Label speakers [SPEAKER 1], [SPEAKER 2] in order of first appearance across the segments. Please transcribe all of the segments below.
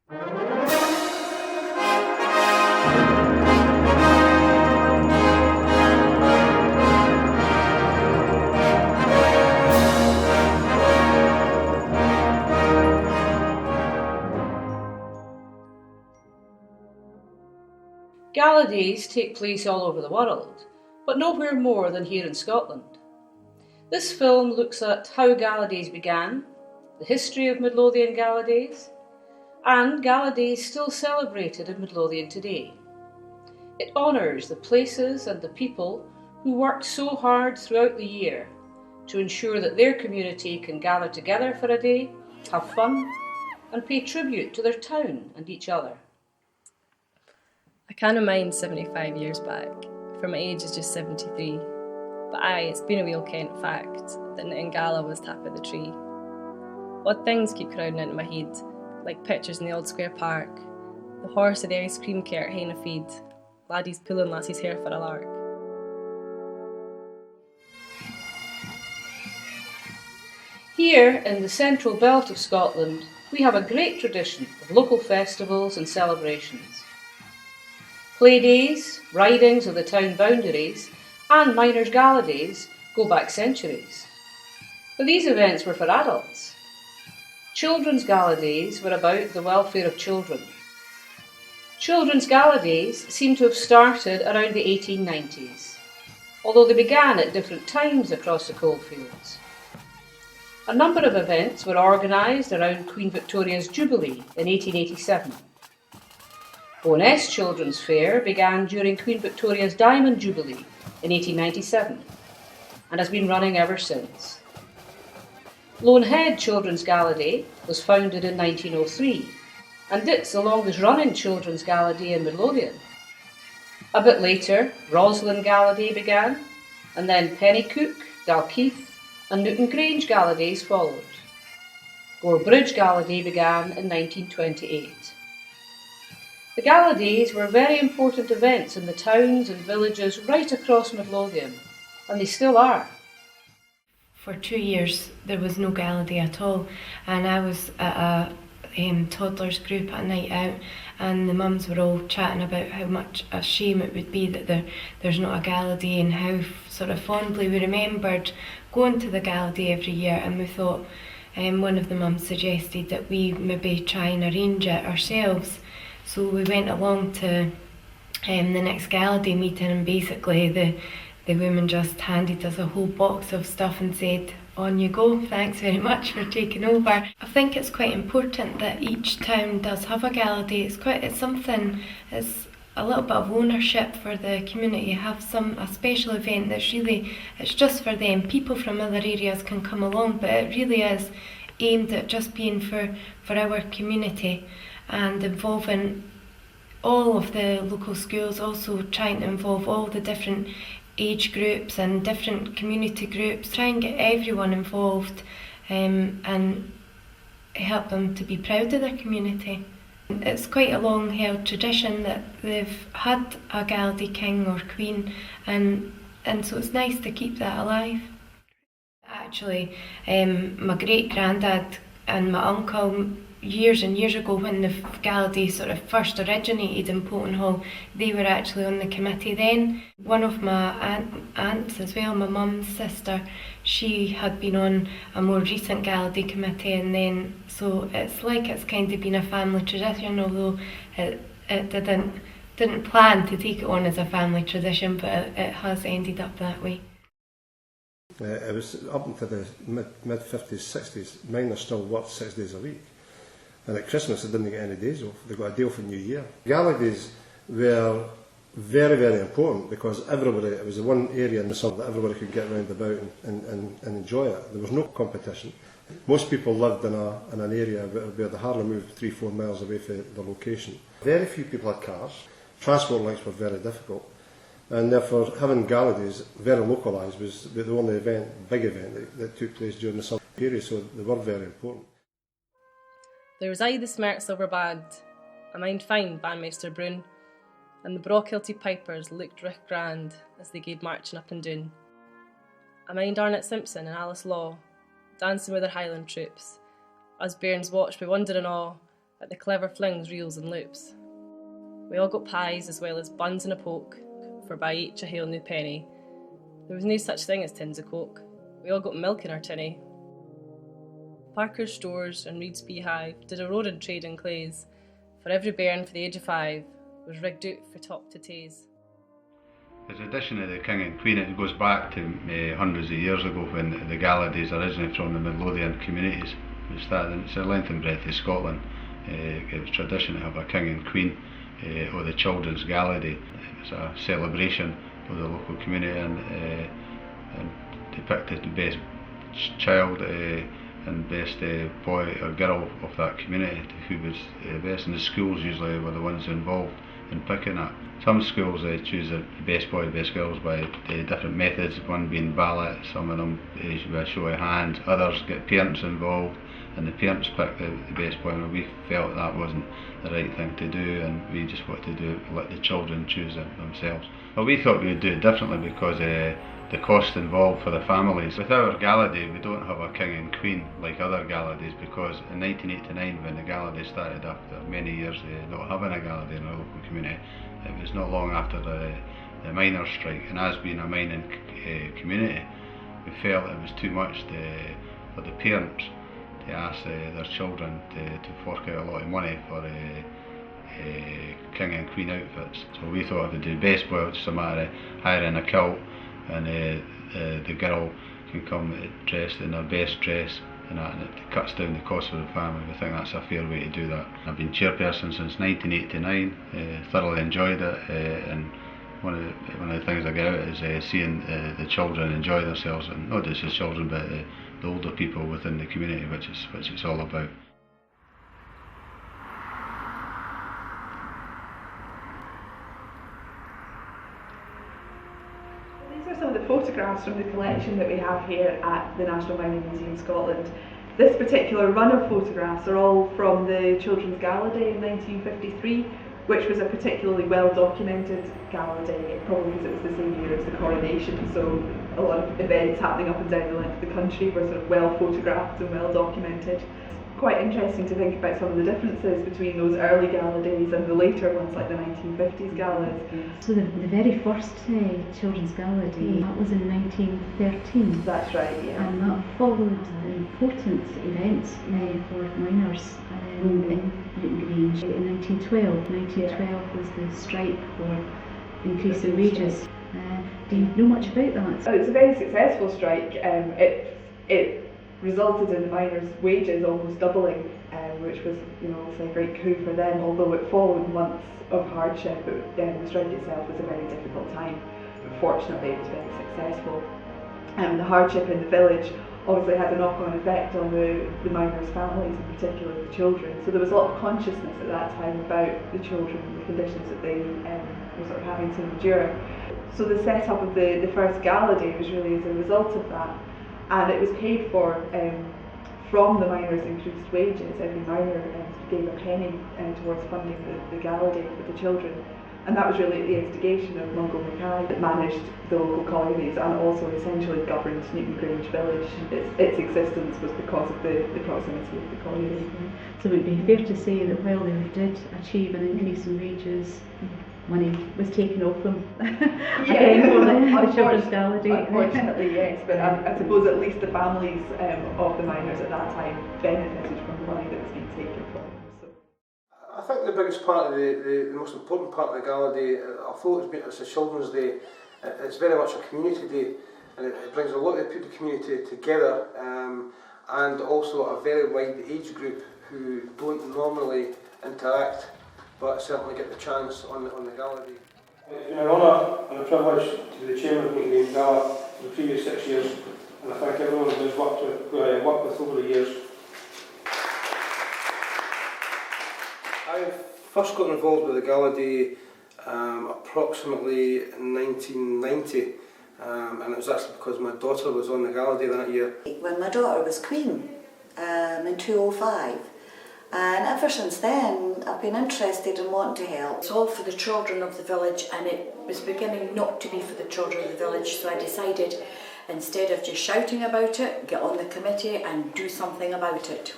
[SPEAKER 1] Gala Days take place all over the world, but nowhere more than here in Scotland. This film looks at how Gala Days began, the history of Midlothian Gala Days, and Gala Days still celebrated in Midlothian today. It honours the places and the people who worked so hard throughout the year to ensure that their community can gather together for a day, have fun, and pay tribute to their town and each other.
[SPEAKER 2] I can't mind 75 years back, for my age is just 73, but it's been a real Kent fact that Gala was tap of the tree. Odd things keep crowding into my head, like pictures in the old square park, the horse of the ice cream cart hain a feed, laddies pulling lassie's hair for a lark.
[SPEAKER 1] Here in the central belt of Scotland, we have a great tradition of local festivals and celebrations. Play days, ridings of the town boundaries, and miners' gala days go back centuries. But these events were for adults. Children's gala days were about the welfare of children. Children's gala days seem to have started around the 1890s, although they began at different times across the coalfields. A number of events were organised around Queen Victoria's Jubilee in 1887. Bo'ness Children's Fair began during Queen Victoria's Diamond Jubilee in 1897 and has been running ever since. Lone Head Children's Gala Day was founded in 1903 and it's the longest running Children's Gala Day in Midlothian. A bit later, Roslin Gala Day began, and then Pennycook, Dalkeith and Newton Grange Gala Days followed. Gore Bridge Gala Day began in 1928. The Gala Days were very important events in the towns and villages right across Midlothian, and they still are.
[SPEAKER 3] For 2 years there was no Gala Day at all, and I was at a toddlers group at night out, and the mums were all chatting about how much a shame it would be that there's not a Gala Day, and how sort of fondly we remembered going to the Gala Day every year. And we thought, one of the mums suggested that we maybe try and arrange it ourselves. So we went along to the next Gala Day meeting, and basically the woman just handed us a whole box of stuff and said, "On you go, thanks very much for taking over." I think it's quite important that each town does have a Gala Day. It's something, it's a little bit of ownership for the community. Have a special event it's just for them. People from other areas can come along, but it really is aimed at just being for our community, and involving all of the local schools, also trying to involve all the different age groups and different community groups, try and get everyone involved, and help them to be proud of their community. It's quite a long held tradition that they've had a Gala Day king or queen, and so it's nice to keep that alive. Actually, my great granddad and my uncle, years and years ago, when the Gala Day sort of first originated in Poulton Hall, they were actually on the committee then. One of my aunts as well, my mum's sister, she had been on a more recent Gala Day committee, and then so it's kind of been a family tradition, although it didn't plan to take it on as a family tradition, but it has ended up that way.
[SPEAKER 4] It was up into the mid-50s, 60s, miners still worked 6 days a week. And at Christmas they didn't get any days off, they got a deal for New Year. Gala Days were very, very important because everybody, it was the one area in the summer that everybody could get round about and enjoy it. There was no competition. Most people lived in an area where they hardly moved 3-4 miles away from the location. Very few people had cars, transport links were very difficult, and therefore having Gala Days very localised was the only big event that took place during the summer period, so they were very important.
[SPEAKER 2] There was the smart silver band, a mind fine bandmeister Brune, and the broad-kilted pipers looked richt grand as they gaed marching up and down. I mind Arnott Simpson and Alice Law, dancing with their Highland troops, us bairns watched with wonder and awe at the clever flings, reels and loops. We all got pies as well as buns and a poke, for by each a hale new penny. There was no such thing as tins of coke. We all got milk in our tinny. Parker's stores and Reed's beehive did a rodent trade in clays, for every bairn for the age of 5 was rigged out for top to taze.
[SPEAKER 5] The tradition of the King and Queen, it goes back to hundreds of years ago when the Gala Days originally from the Midlothian communities. It's the length and breadth of Scotland. It was tradition to have a King and Queen or the Children's Gala Day. It was a celebration of the local community and depicted the best child and best boy or girl of that community, who was best. And the schools usually were the ones involved in picking that. Some schools choose the best boy, best girls by different methods, one being ballot, some of them by a show of hands, others get parents involved and the parents pick the best boy. And we felt that wasn't the right thing to do, and we just wanted to let the children choose it themselves. Well, we thought we would do it differently because the cost involved for the families. With our Gala Day, we don't have a King and Queen like other Gala Days, because in 1989, when the Gala Day started, after many years not having a Gala Day in our local community, it was not long after the miners' strike, and as being a mining community, we felt it was too much for the parents to ask their children to fork out a lot of money for King and Queen outfits. So we thought if they do best boy, it's just a matter of hiring a kilt, and the girl can come dressed in her best dress, and it cuts down the cost for the family. We think that's a fair way to do that. I've been chairperson since 1989, thoroughly enjoyed it, and one of the things I get out is seeing the children enjoy themselves, and not just the children but the older people within the community, which it's all about.
[SPEAKER 6] These are some of the photographs from the collection that we have here at the National Mining Museum Scotland. This particular run of photographs are all from the Children's Gala Day in 1953, which was a particularly well documented Gala Day, probably because it was the same year as the coronation, so a lot of events happening up and down the length of the country were sort of well photographed and well documented. Quite interesting to think about some of the differences between those early Gala Days and the later ones, like the 1950s galas.
[SPEAKER 7] So the very first Children's Gala Day, that was in 1913.
[SPEAKER 6] That's right, yeah.
[SPEAKER 7] And that followed important events for miners in Newton Grange in 1912. 1912 was the strike for increasing wages. Do you know much about that?
[SPEAKER 6] Oh, it was a very successful strike. It resulted in the miners' wages almost doubling, which was, obviously a great coup for them. Although it followed months of hardship, the strike itself was a very difficult time. But fortunately, it was very successful. The hardship in the village obviously had a knock-on effect on the miners' families, in particular the children. So there was a lot of consciousness at that time about the children and the conditions that they were sort of having to endure. So the setup of the first Gala Day was really as a result of that, and it was paid for from the miners' increased wages. Every miner gave a penny towards funding the Gala Day for the children. And that was really at the instigation of Mungo Mackay, that managed the local collieries and also essentially governed Newton Grange village. Its existence was because of the proximity of the colliery.
[SPEAKER 7] So it would be fair to say that while they did achieve an increase in wages, money was taken off them again for the Children's Gala Day.
[SPEAKER 6] Unfortunately, yes, but I suppose at least the families of the miners at that time benefited from the money that was being taken from them.
[SPEAKER 8] I think the biggest part of the most important part of the Gala Day, although it's a Children's Day, it's very much a community day, and it brings a lot of the community together, and also a very wide age group who don't normally interact, but certainly get the chance on the Gala Day. It's been an honour and a privilege to be the chairman of the Gala for the previous 6 years, and I thank everyone who's worked with over the years. I first got involved with the Gala Day approximately in 1990, and it was actually because my daughter was on the Gala Day that year.
[SPEAKER 9] When my daughter was Queen in 2005, and ever since then I've been interested in wanting to help. It's all for the children of the village, and it was beginning not to be for the children of the village, so I decided instead of just shouting about it, get on the committee and do something about it.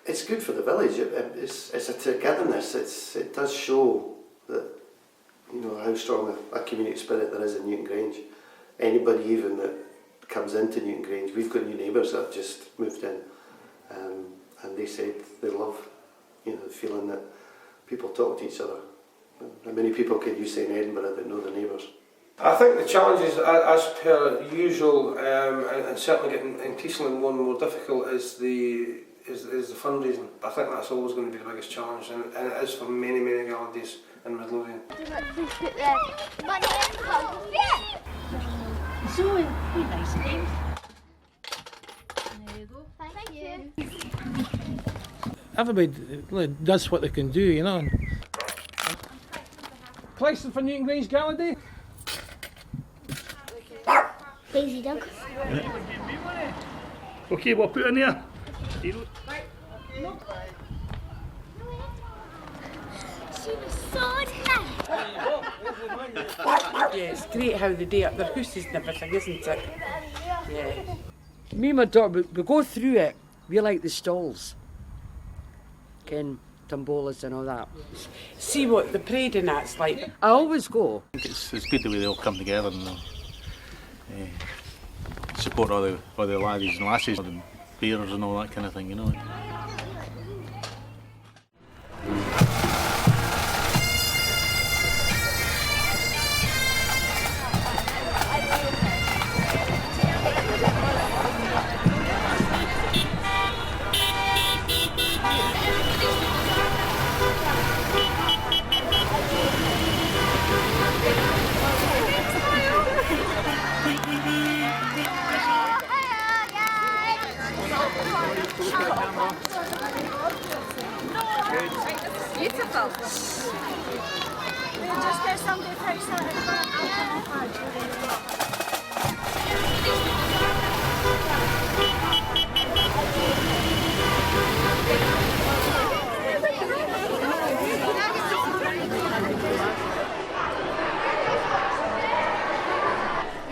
[SPEAKER 10] It's good for the village. It's a togetherness. It does show that, you know, how strong a community spirit there is in Newton Grange. Anybody even that comes into Newton Grange, we've got new neighbours that have just moved in, and they said they love, you know, the feeling that people talk to each other. How many people can you say in Edinburgh that know their neighbours?
[SPEAKER 8] I think the challenges, as per usual, and certainly getting increasingly more and more difficult, is the fundraising. I think that's always going to be the biggest challenge, and it is for many Gala Days in Midlothian.
[SPEAKER 11] So, be nice, James. There you go. Thank you.
[SPEAKER 12] Everybody does what they can do, you know. Pricing for Newton Grange Gala Day?
[SPEAKER 11] Daisy Doug.
[SPEAKER 12] Okay, we'll put in there.
[SPEAKER 11] She was so
[SPEAKER 13] Yeah, it's great how they do up their houses and everything, isn't it? Yeah. Me and my daughter, we go through it. We like the stalls. Ken, tombolas and all that. See what the parade and that's like. I always go.
[SPEAKER 14] I think it's good the way they all come together and support all the laddies and lasses, and bears and all that kind of thing, you know.
[SPEAKER 11] beautiful. We'll just get something very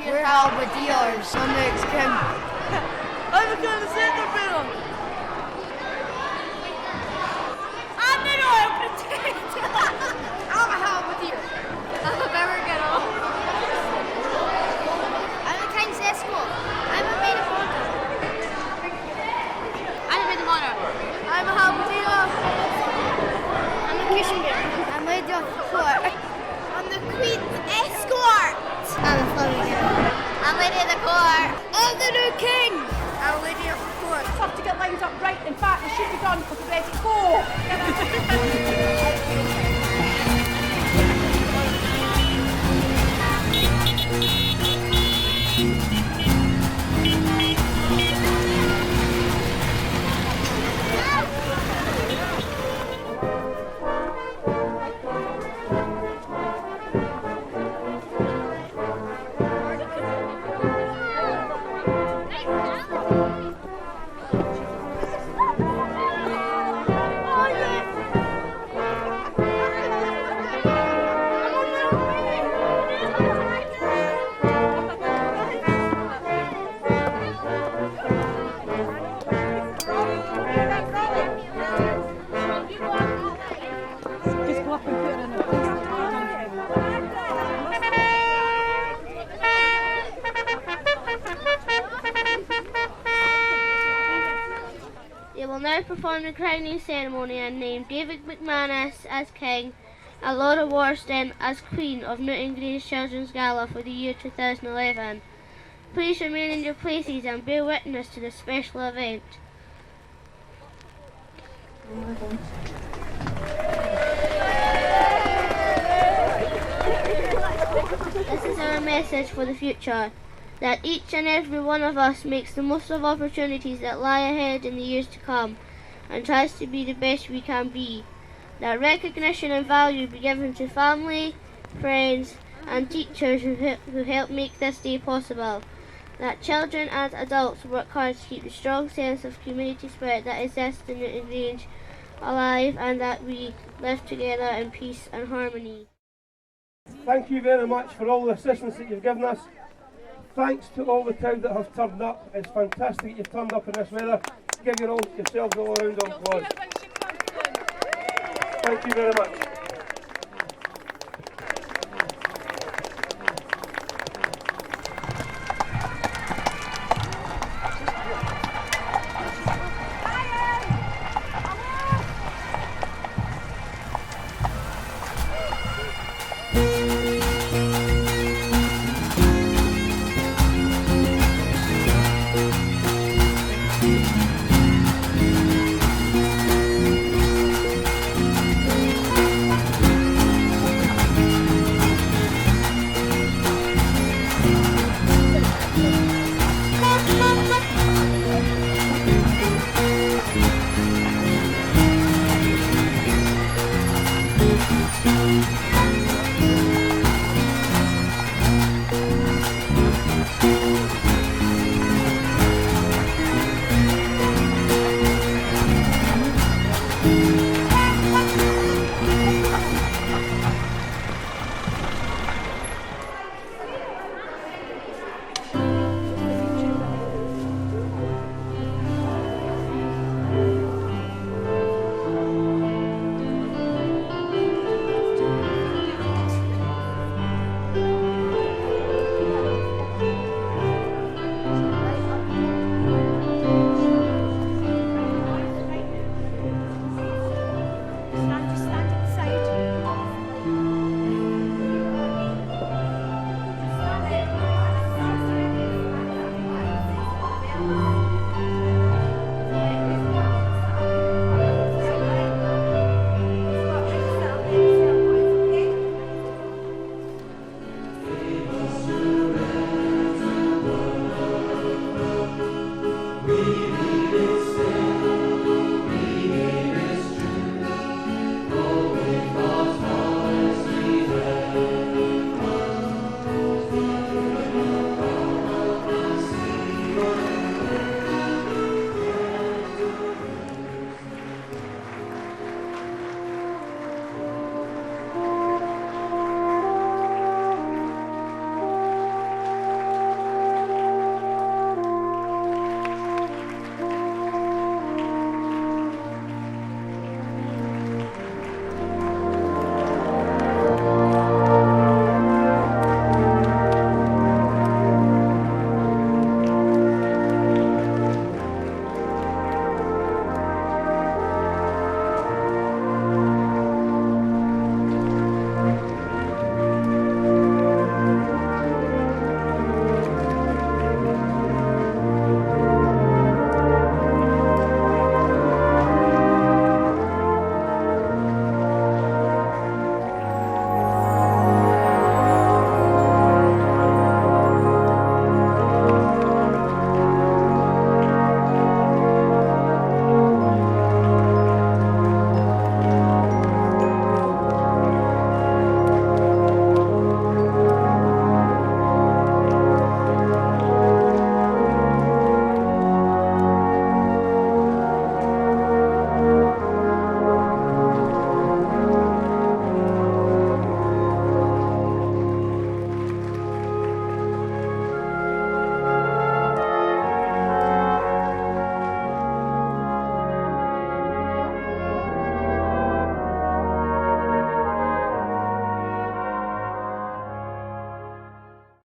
[SPEAKER 15] We're halberdiers. I'm ex-Kim. I'm a kind of center fiddle. I'm an oil potato. I'm a halberdier. I'm a Berrigan. I'm a King's Escort. I'm a maid of honor. I'm a maid of honor. I'm a halberdier. I'm a cushion bearer. I'm lady of the court. I'm the Queen's Escort. I'm a flamingo. I'm lady of the court. I'm the new king. I'm lady of the court.
[SPEAKER 16] It's have to get lined up right. In fact, we should be done because we're ready to go.
[SPEAKER 11] They will now perform the crowning ceremony and name David McManus as King and Laura Warston as Queen of Newton Grange Children's Gala for the year 2011. Please remain in your places and bear witness to this special event. This is our message for the future, that each and every one of us makes the most of opportunities that lie ahead in the years to come and tries to be the best we can be. That recognition and value be given to family, friends and teachers who help make this day possible. That children and adults work hard to keep the strong sense of community spirit that exists in Newton Grange alive, and that we live together in peace and harmony.
[SPEAKER 17] Thank you very much for all the assistance that you've given us. Thanks to all the crowd that have turned up. It's fantastic that you've turned up in this weather. give yourselves all a round of applause. Thank you very much.